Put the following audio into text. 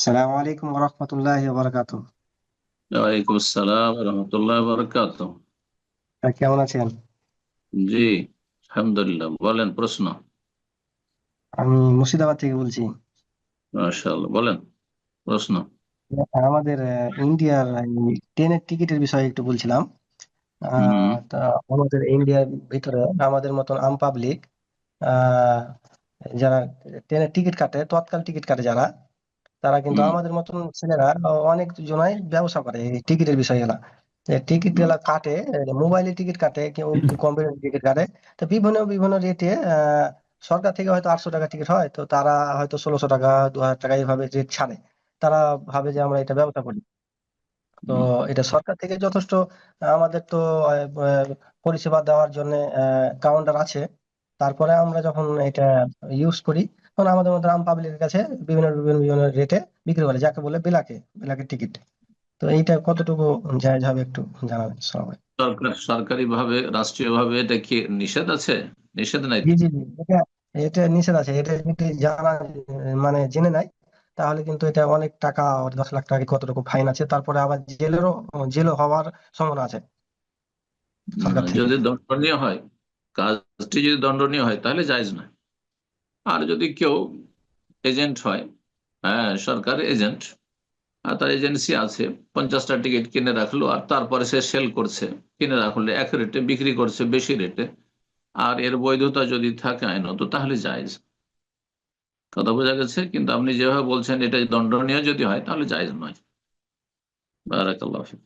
সালাম আলাইকুম রহমতুল্লাহ বারাকাতু। ওয়ালাইকুম আসসালাম রহমতুল্লাহ বরকাত। কেমন আছেন? জি, আলহামদুলিল্লাহ। বলেন প্রশ্ন। আমি মুর্শিদাবাদ থেকে বলছি। মাশাআল্লাহ, বলেন প্রশ্ন। আমাদের ইন্ডিয়ার ট্রেনের টিকিটের বিষয়ে একটু বলছিলাম। হুম। তা আমাদের ইন্ডিয়ার ভিতরে আমাদের মতন আম পাবলিক যারা ট্রেনের টিকিট কাটে, তৎকাল টিকিট কাটে যারা, তারা কিন্তু হুম। আমাদের মতন ছেলেরা অনেক জনাই ব্যবসা করে এই টিকিটের বিষয়গুলা। টিকিট হুম। গুলা কাটে, মোবাইলে টিকিট কাটে, কেউ কম্পিউটার টিকিট কাটে। তো বিভিন্ন বিভিন্ন রেটে সরকার থেকে হয়তো 800 টাকা টিকিট হয়, তো তারা হয়তো 1600 টাকা 2000 টাকা এইভাবে রেট ছাড়ে। তারা ভাবে যে আমরা এটা ব্যবসা করি। তো হুম। এটা সরকার থেকে যথেষ্ট, আমাদের তো পরিষেবা দেওয়ার জন্য কাউন্টার আছে। তারপরে আমরা যখন এটা ইউজ করি, তখন আমাদের মধ্যে আম পাবলিকের কাছে বিভিন্ন বিভিন্ন বিভিন্ন রেটে বিক্রি করে, যাকে বলে বিলাকে বিলাকে টিকিট। তো এইটা কতটুকু জায়েজ হবে একটু জানাবেন সবাই। সরকারি ভাবে, রাষ্ট্রীয় ভাবে এটা কি নিষেধ আছে? নিষেধ নাই জি তো? জি জি, এটা এটা নিষেধ আছে। এটা যদি জানা মানে জেনে নাই, তাহলে কিন্তু এটা অনেক টাকা, 10 লাখ টাকা কতটুকু ফাইন আছে, তারপরে আবার জেলও হওয়ার সম্ভাবনা আছে সরকার থেকে। যদি দণ্ডনীয় হয়, কাজটি যদি দণ্ডনীয় হয় তাহলে জায়েজ নয়। আর যদি কেউ এজেন্ট হয়, হ্যাঁ, সরকার এজেন্ট, আর তার এজেন্সি আছে, 50টা টিকিট কিনে রাখলো আর তারপরে সে সেল করছে, কিনে রাখলে এক রেটে বিক্রি করছে বেশি রেটে, আর এর বৈধতা যদি থাকে আইনত, তাহলে জায়েজ। কথা বোঝা গেছে? কিন্তু আপনি যেভাবে বলছেন এটা দণ্ডনীয় যদি হয় তাহলে জায়েজ নয়। বারাকাল্লাহ ফিক।